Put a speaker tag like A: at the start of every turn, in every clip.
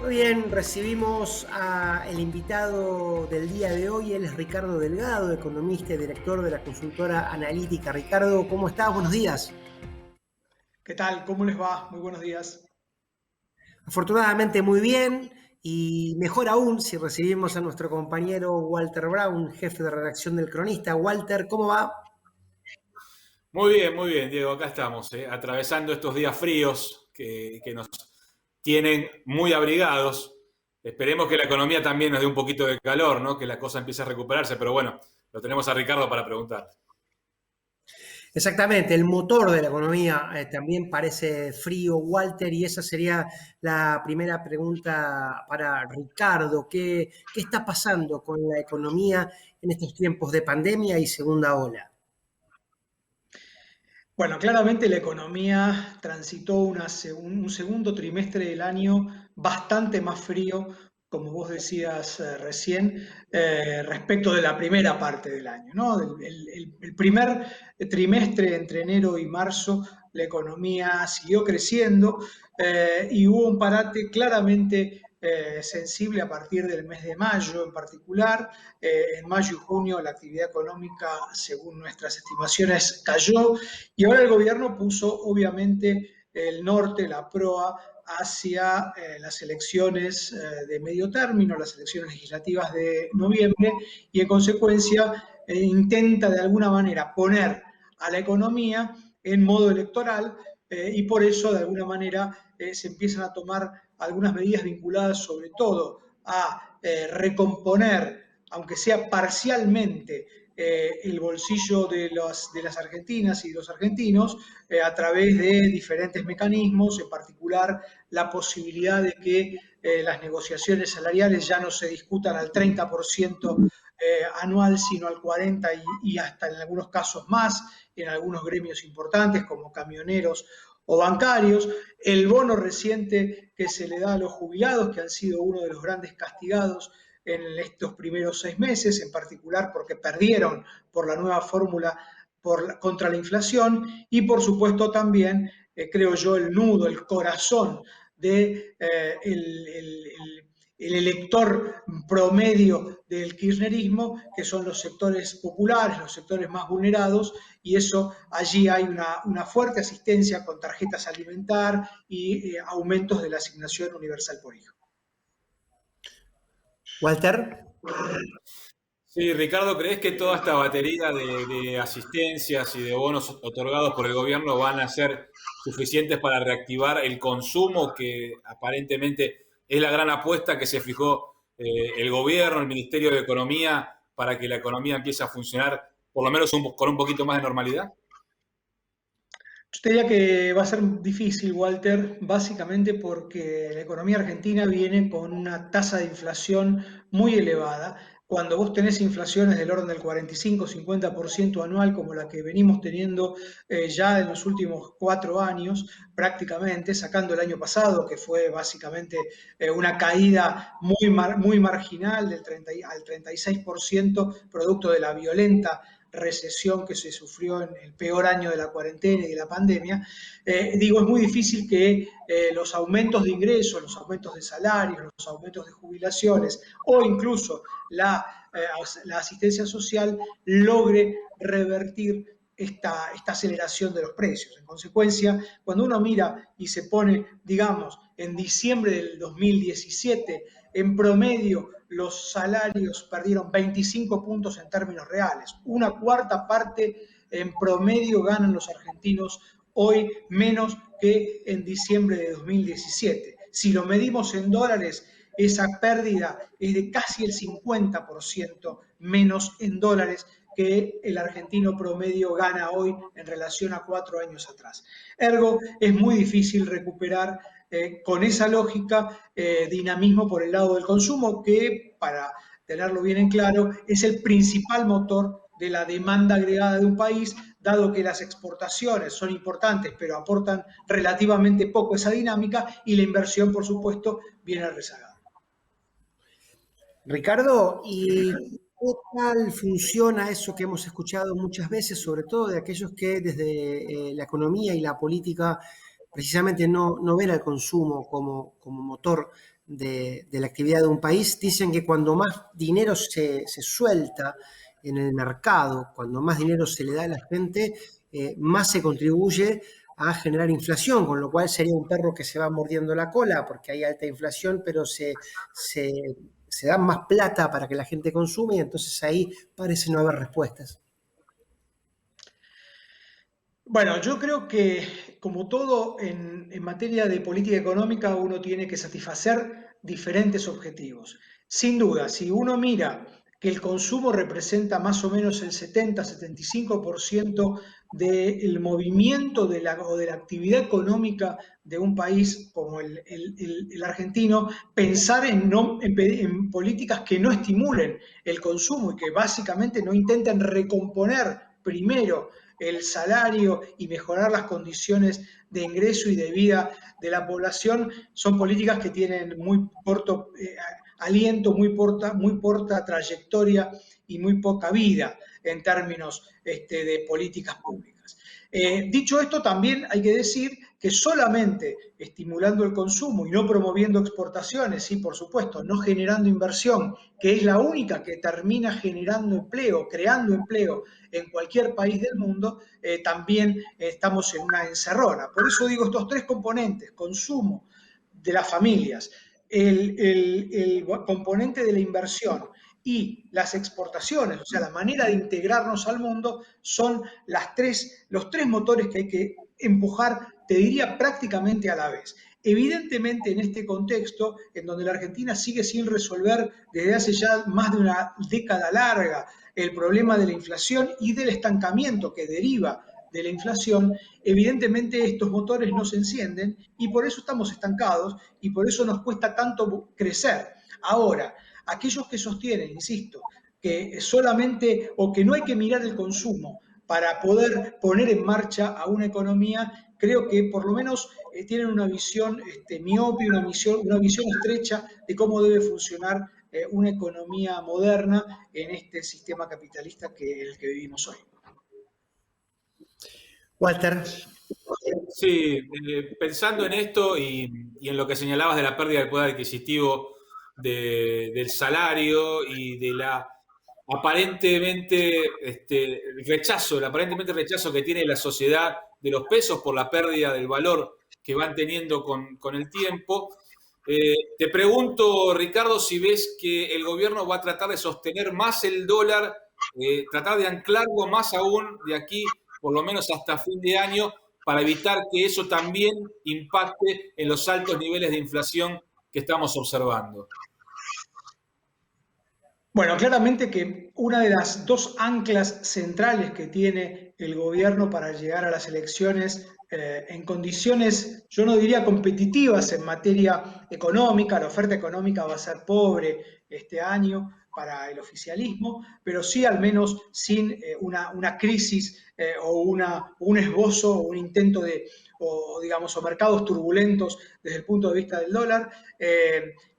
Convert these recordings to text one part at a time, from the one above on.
A: Muy bien, recibimos al invitado del día de hoy. Él es Ricardo Delgado, economista y director de la consultora analítica. Ricardo, ¿cómo estás? Buenos días.
B: ¿Qué tal? ¿Cómo les va? Muy buenos días.
A: Afortunadamente muy bien y mejor aún si recibimos a nuestro compañero Walter Brown, jefe de redacción del Cronista. Walter, ¿cómo va?
C: Muy bien, Diego, acá estamos, atravesando estos días fríos que nos tienen muy abrigados. Esperemos que la economía también nos dé un poquito de calor, ¿no? Que la cosa empiece a recuperarse, pero bueno, lo tenemos a Ricardo para preguntar.
A: Exactamente, el motor de la economía también parece frío, Walter, y esa sería la primera pregunta para Ricardo. ¿Qué está pasando con la economía en estos tiempos de pandemia y segunda ola?
B: Bueno, claramente la economía transitó un segundo trimestre del año bastante más frío, como vos decías recién, respecto de la primera parte del año, ¿no? El primer trimestre, entre enero y marzo, la economía siguió creciendo y hubo un parate claramente sensible a partir del mes de mayo en particular. En mayo y junio la actividad económica, según nuestras estimaciones, cayó y ahora el gobierno puso obviamente el norte, la proa, hacia las elecciones de medio término, las elecciones legislativas de noviembre, y en consecuencia intenta de alguna manera poner a la economía en modo electoral y por eso de alguna manera se empiezan a tomar algunas medidas vinculadas sobre todo a recomponer, aunque sea parcialmente, el bolsillo de las argentinas y los argentinos a través de diferentes mecanismos, en particular la posibilidad de que las negociaciones salariales ya no se discutan al 30% anual, sino al 40% y hasta en algunos casos más, en algunos gremios importantes como camioneros o bancarios, el bono reciente que se le da a los jubilados, que han sido uno de los grandes castigados en estos primeros 6 meses, en particular porque perdieron por la nueva fórmula contra la inflación y por supuesto también, creo yo, el nudo, el corazón de el elector promedio del kirchnerismo, que son los sectores populares, los sectores más vulnerados, y eso allí hay una fuerte asistencia con tarjetas alimentar y aumentos de la asignación universal por hijo.
A: Walter.
C: Sí, Ricardo, ¿crees que toda esta batería de asistencias y de bonos otorgados por el gobierno van a ser suficientes para reactivar el consumo, que aparentemente es la gran apuesta que se fijó el gobierno, el Ministerio de Economía, para que la economía empiece a funcionar por lo menos con un poquito más de normalidad?
B: Yo te diría que va a ser difícil, Walter, básicamente porque la economía argentina viene con una tasa de inflación muy elevada. Cuando vos tenés inflaciones del orden del 45-50% anual, como la que venimos teniendo ya en los últimos 4 años, prácticamente, sacando el año pasado, que fue básicamente una caída muy marginal al 36%, producto de la violenta recesión que se sufrió en el peor año de la cuarentena y de la pandemia, digo, es muy difícil que los aumentos de ingresos, los aumentos de salarios, los aumentos de jubilaciones o incluso la asistencia social logre revertir esta aceleración de los precios. En consecuencia, cuando uno mira y se pone, digamos, en diciembre del 2017, en promedio los salarios perdieron 25 puntos en términos reales. Una cuarta parte en promedio ganan los argentinos hoy menos que en diciembre de 2017. Si lo medimos en dólares, esa pérdida es de casi el 50% menos en dólares que el argentino promedio gana hoy en relación a 4 años atrás. Ergo, es muy difícil recuperar con esa lógica dinamismo por el lado del consumo, que para tenerlo bien en claro es el principal motor de la demanda agregada de un país, dado que las exportaciones son importantes, pero aportan relativamente poco esa dinámica y la inversión, por supuesto, viene rezagada.
A: Ricardo, ¿y qué tal funciona eso que hemos escuchado muchas veces, sobre todo de aquellos que desde la economía y la política precisamente no ven al consumo como motor de la actividad de un país, dicen que cuando más dinero se suelta en el mercado, cuando más dinero se le da a la gente, más se contribuye a generar inflación, con lo cual sería un perro que se va mordiendo la cola porque hay alta inflación, pero se, se da más plata para que la gente consume y entonces ahí parece no haber respuestas.
B: Bueno, yo creo que como todo en materia de política económica uno tiene que satisfacer diferentes objetivos. Sin duda, si uno mira que el consumo representa más o menos el 70-75% del movimiento o de la actividad económica de un país como el argentino, pensar en políticas que no estimulen el consumo y que básicamente no intenten recomponer primero el salario y mejorar las condiciones de ingreso y de vida de la población, son políticas que tienen muy corto aliento, muy corta trayectoria y muy poca vida en términos de políticas públicas. Dicho esto, también hay que decir que solamente estimulando el consumo y no promoviendo exportaciones, sí, por supuesto, no generando inversión, que es la única que termina generando empleo, creando empleo en cualquier país del mundo, también estamos en una encerrona. Por eso digo estos tres componentes: consumo de las familias, el componente de la inversión y las exportaciones, o sea, la manera de integrarnos al mundo, son los tres motores que hay que empujar, te diría, prácticamente a la vez. Evidentemente, en este contexto, en donde la Argentina sigue sin resolver desde hace ya más de una década larga el problema de la inflación y del estancamiento que deriva de la inflación, evidentemente estos motores no se encienden y por eso estamos estancados y por eso nos cuesta tanto crecer. Ahora, aquellos que sostienen, insisto, que solamente o que no hay que mirar el consumo para poder poner en marcha a una economía, creo que por lo menos tienen una visión miope, una visión estrecha de cómo debe funcionar una economía moderna en este sistema capitalista en el que vivimos hoy.
A: Walter.
C: Sí, pensando en esto y en lo que señalabas de la pérdida del poder adquisitivo del salario y de la el aparentemente rechazo que tiene la sociedad de los pesos por la pérdida del valor que van teniendo con el tiempo. Te pregunto, Ricardo, si ves que el gobierno va a tratar de sostener más el dólar, tratar de anclarlo más aún de aquí, por lo menos hasta fin de año, para evitar que eso también impacte en los altos niveles de inflación que estamos observando.
B: Bueno, claramente que una de las dos anclas centrales que tiene el gobierno para llegar a las elecciones en condiciones, yo no diría competitivas en materia económica, la oferta económica va a ser pobre este año para el oficialismo, pero sí al menos sin una crisis o un esbozo o un intento o mercados turbulentos desde el punto de vista del dólar.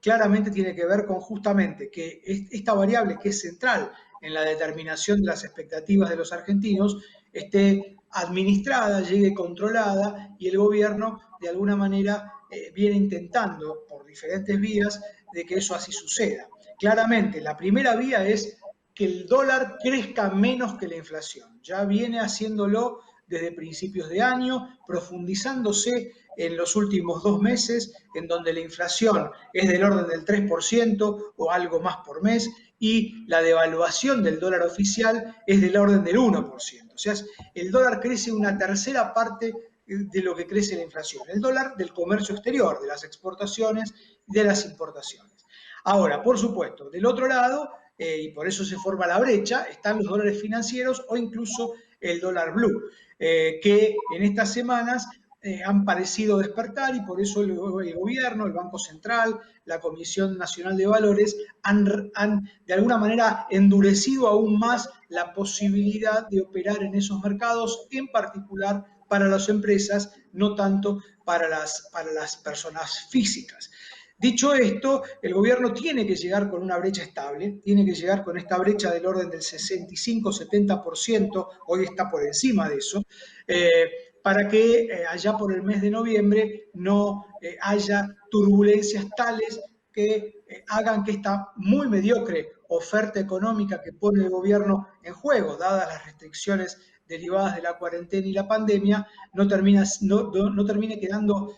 B: Claramente tiene que ver con justamente que esta variable que es central en la determinación de las expectativas de los argentinos esté administrada, llegue controlada y el gobierno de alguna manera viene intentando por diferentes vías de que eso así suceda. Claramente, la primera vía es que el dólar crezca menos que la inflación. Ya viene haciéndolo desde principios de año, profundizándose en los últimos 2 meses, en donde la inflación es del orden del 3% o algo más por mes, y la devaluación del dólar oficial es del orden del 1%. O sea, el dólar crece una tercera parte de lo que crece la inflación. El dólar del comercio exterior, de las exportaciones y de las importaciones. Ahora, por supuesto, del otro lado, y por eso se forma la brecha, están los dólares financieros o incluso el dólar blue, que en estas semanas han parecido despertar y por eso el gobierno, el Banco Central, la Comisión Nacional de Valores han de alguna manera endurecido aún más la posibilidad de operar en esos mercados, en particular para las empresas, no tanto para las personas físicas. Dicho esto, el gobierno tiene que llegar con una brecha estable, tiene que llegar con esta brecha del orden del 65-70%, hoy está por encima de eso, para que allá por el mes de noviembre no haya turbulencias tales que hagan que esta muy mediocre oferta económica que pone el gobierno en juego, dadas las restricciones derivadas de la cuarentena y la pandemia, no termine quedando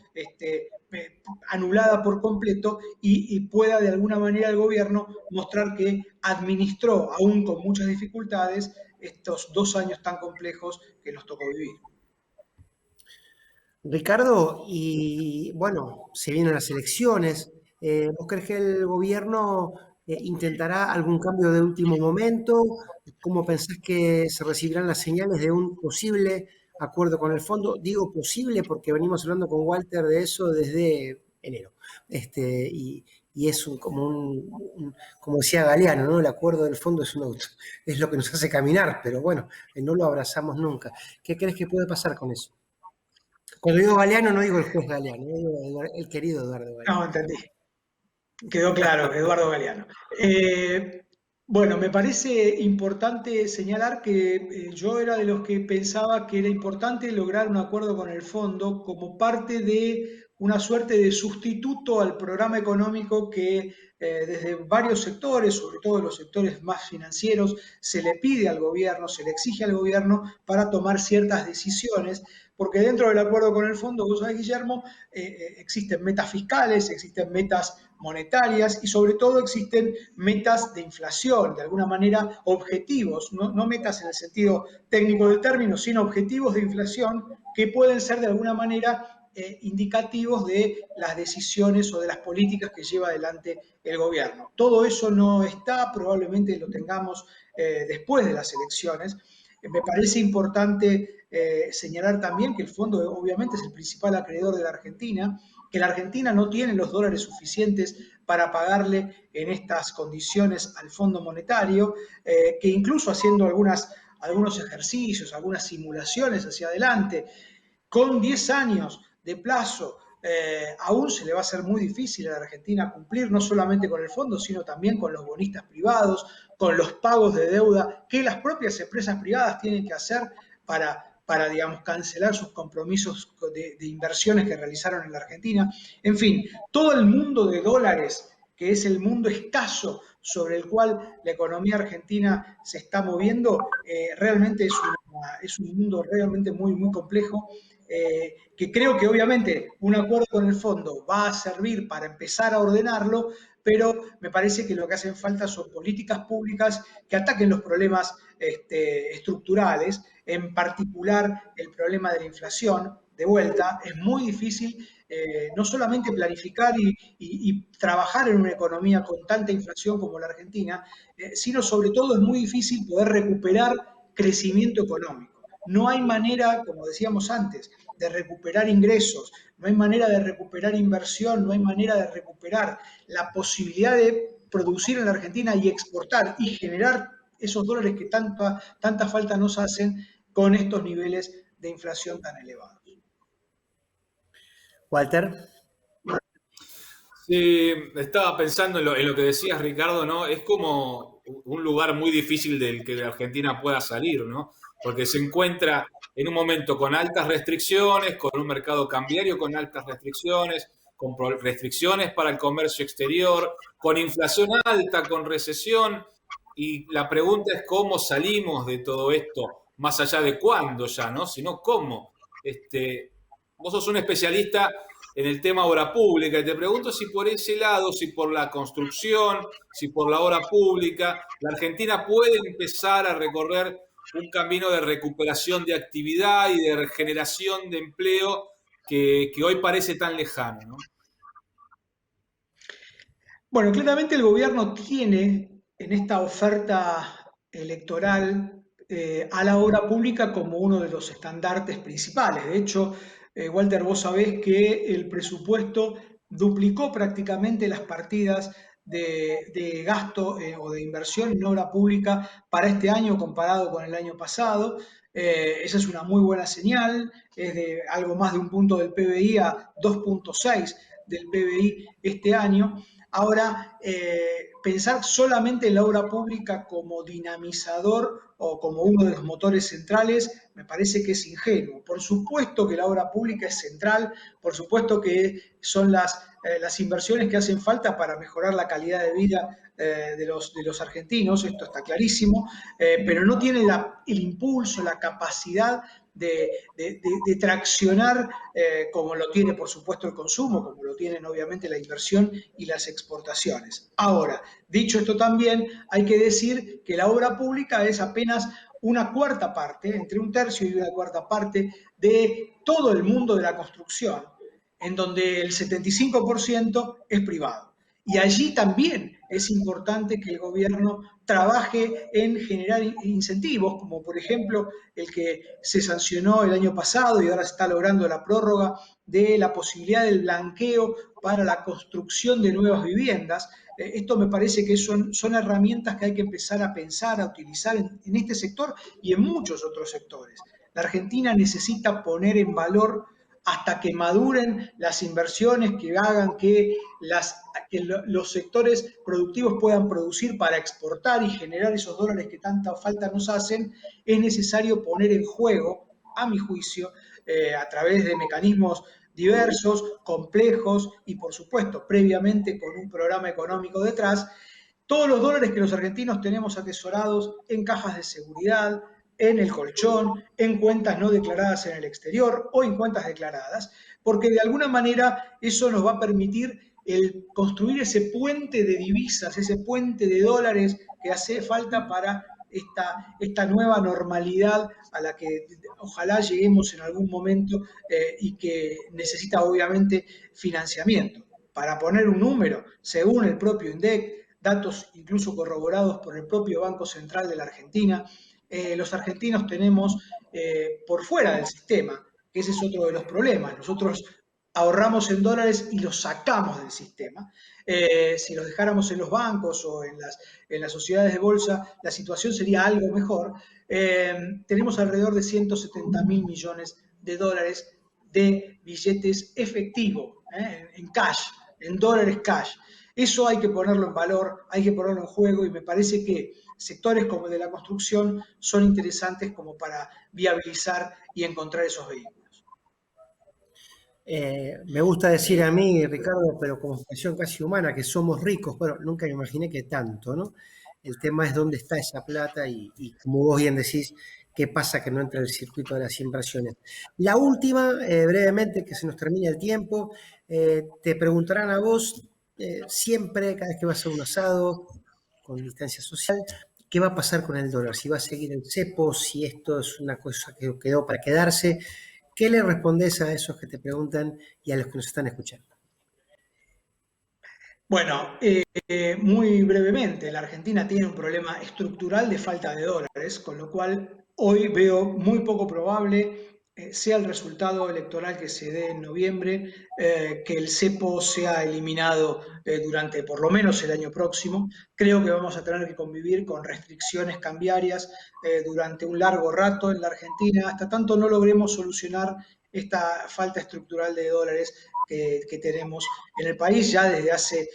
B: anulada por completo y pueda de alguna manera el gobierno mostrar que administró, aún con muchas dificultades, estos 2 años tan complejos que nos tocó vivir.
A: Ricardo, y bueno, se vienen las elecciones. ¿Vos crees que el gobierno intentará algún cambio de último momento? ¿Cómo pensás que se recibirán las señales de un posible acuerdo con el fondo? Digo posible porque venimos hablando con Walter de eso desde enero. Y es como decía Galeano, ¿no? El acuerdo del fondo es un auto, es lo que nos hace caminar, pero bueno, no lo abrazamos nunca. ¿Qué crees que puede pasar con eso? Cuando digo Galeano, no digo el juez Galeano, digo el querido Eduardo Galeano.
B: No, entendí. Quedó claro, Eduardo Galeano. Bueno, me parece importante señalar que yo era de los que pensaba que era importante lograr un acuerdo con el fondo como parte de una suerte de sustituto al programa económico que desde varios sectores, sobre todo los sectores más financieros, se le pide al gobierno, se le exige al gobierno para tomar ciertas decisiones, porque dentro del acuerdo con el fondo, vos sabés, Guillermo, existen metas fiscales, existen metas monetarias y sobre todo existen metas de inflación, de alguna manera objetivos, no metas en el sentido técnico del término, sino objetivos de inflación que pueden ser de alguna manera indicativos de las decisiones o de las políticas que lleva adelante el gobierno. Todo eso no está, probablemente lo tengamos después de las elecciones. Me parece importante señalar también que el fondo obviamente es el principal acreedor de la Argentina, que la Argentina no tiene los dólares suficientes para pagarle en estas condiciones al Fondo Monetario, que incluso haciendo algunos ejercicios, algunas simulaciones hacia adelante, con 10 años de plazo, aún se le va a ser muy difícil a la Argentina cumplir, no solamente con el fondo, sino también con los bonistas privados, con los pagos de deuda que las propias empresas privadas tienen que hacer para digamos, cancelar sus compromisos de inversiones que realizaron en la Argentina. En fin, todo el mundo de dólares, que es el mundo escaso sobre el cual la economía argentina se está moviendo, realmente es un mundo realmente muy, muy complejo, que creo que obviamente un acuerdo con el fondo va a servir para empezar a ordenarlo, pero me parece que lo que hacen falta son políticas públicas que ataquen los problemas estructurales, en particular el problema de la inflación. De vuelta, es muy difícil no solamente planificar y trabajar en una economía con tanta inflación como la Argentina, sino sobre todo es muy difícil poder recuperar crecimiento económico. No hay manera, como decíamos antes, de recuperar ingresos, no hay manera de recuperar inversión, no hay manera de recuperar la posibilidad de producir en la Argentina y exportar y generar esos dólares que tanta falta nos hacen con estos niveles de inflación tan elevados.
A: Walter.
C: Sí, estaba pensando en lo que decías, Ricardo, ¿no? Es como un lugar muy difícil del que la Argentina pueda salir, ¿no? Porque se encuentra en un momento con altas restricciones, con un mercado cambiario con altas restricciones, con restricciones para el comercio exterior, con inflación alta, con recesión. Y la pregunta es cómo salimos de todo esto, más allá de cuándo ya, ¿no? Sino cómo. Vos sos un especialista en el tema obra pública y te pregunto si por ese lado, si por la construcción, si por la obra pública, la Argentina puede empezar a recorrer un camino de recuperación de actividad y de generación de empleo que hoy parece tan lejano, ¿no?
B: Bueno, claramente el gobierno tiene en esta oferta electoral a la obra pública como uno de los estandartes principales. De hecho, Walter, vos sabés que el presupuesto duplicó prácticamente las partidas de gasto o de inversión en obra pública para este año comparado con el año pasado. Esa es una muy buena señal, es de algo más de un punto del PBI a 2,6 del PBI este año. Ahora, pensar solamente en la obra pública como dinamizador o como uno de los motores centrales me parece que es ingenuo. Por supuesto que la obra pública es central, por supuesto que son las inversiones que hacen falta para mejorar la calidad de vida de los argentinos, esto está clarísimo, pero no tiene el impulso, la capacidad de traccionar como lo tiene por supuesto el consumo, como lo tienen obviamente la inversión y las exportaciones. Ahora, dicho esto también, hay que decir que la obra pública es apenas una cuarta parte, entre un tercio y una cuarta parte de todo el mundo de la construcción, en donde el 75% es privado. Y allí también es importante que el gobierno trabaje en generar incentivos, como por ejemplo el que se sancionó el año pasado y ahora se está logrando la prórroga de la posibilidad del blanqueo para la construcción de nuevas viviendas. Esto me parece que son herramientas que hay que empezar a pensar, a utilizar en este sector y en muchos otros sectores. La Argentina necesita poner en valor hasta que maduren las inversiones que hagan que los sectores productivos puedan producir para exportar y generar esos dólares que tanta falta nos hacen, es necesario poner en juego, a mi juicio, a través de mecanismos diversos, complejos y, por supuesto, previamente con un programa económico detrás, todos los dólares que los argentinos tenemos atesorados en cajas de seguridad, en el colchón, en cuentas no declaradas en el exterior o en cuentas declaradas, porque de alguna manera eso nos va a permitir construir ese puente de divisas, ese puente de dólares que hace falta para esta nueva normalidad a la que ojalá lleguemos en algún momento y que necesita obviamente financiamiento. Para poner un número, según el propio INDEC, datos incluso corroborados por el propio Banco Central de la Argentina, los argentinos tenemos por fuera del sistema, que ese es otro de los problemas. Nosotros ahorramos en dólares y los sacamos del sistema. Si los dejáramos en los bancos o en las sociedades de bolsa, la situación sería algo mejor. Tenemos alrededor de 170.000 millones de dólares de billetes efectivos, en cash, en dólares cash. Eso hay que ponerlo en valor, hay que ponerlo en juego y me parece que sectores como el de la construcción son interesantes como para viabilizar y encontrar esos vehículos.
A: Me gusta decir a mí, Ricardo, pero como expresión casi humana, que somos ricos, pero nunca me imaginé que tanto, ¿no? El tema es dónde está esa plata y como vos bien decís, qué pasa que no entra en el circuito de las inversiones. La última, brevemente, que se nos termina el tiempo, te preguntarán a vos siempre, cada vez que va a ser un asado, con distancia social, ¿qué va a pasar con el dólar? Si va a seguir el cepo, si esto es una cosa que quedó para quedarse. ¿Qué le respondes a esos que te preguntan y a los que nos están escuchando?
B: Bueno, muy brevemente, la Argentina tiene un problema estructural de falta de dólares, con lo cual hoy veo muy poco probable, sea el resultado electoral que se dé en noviembre, que el cepo sea eliminado durante por lo menos el año próximo. Creo que vamos a tener que convivir con restricciones cambiarias durante un largo rato en la Argentina, hasta tanto no logremos solucionar esta falta estructural de dólares que tenemos en el país ya desde hace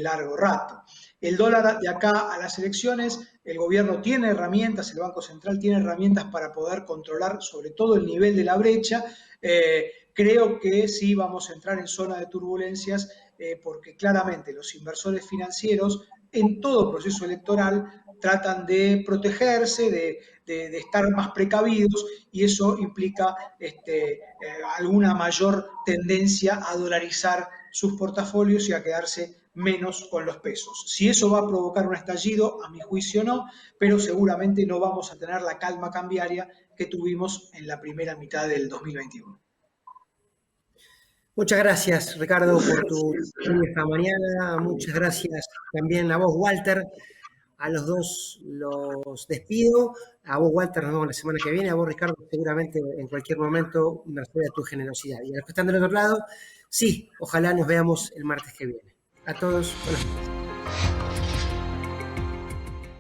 B: largo rato. El dólar de acá a las elecciones, el gobierno tiene herramientas, el Banco Central tiene herramientas para poder controlar sobre todo el nivel de la brecha. Creo que sí vamos a entrar en zona de turbulencias porque claramente los inversores financieros en todo proceso electoral tratan de protegerse, de estar más precavidos y eso implica alguna mayor tendencia a dolarizar sus portafolios y a quedarse menos con los pesos. Si eso va a provocar un estallido, a mi juicio no, pero seguramente no vamos a tener la calma cambiaria que tuvimos en la primera mitad del 2021.
A: Muchas gracias, Ricardo, por tu esta mañana. Muchas gracias también a vos, Walter. A los dos los despido. A vos, Walter, nos vemos la semana que viene. A vos, Ricardo, seguramente en cualquier momento, merced a tu generosidad. Y a los que están del otro lado, sí, ojalá nos veamos el martes que viene. A todos, buenas noches.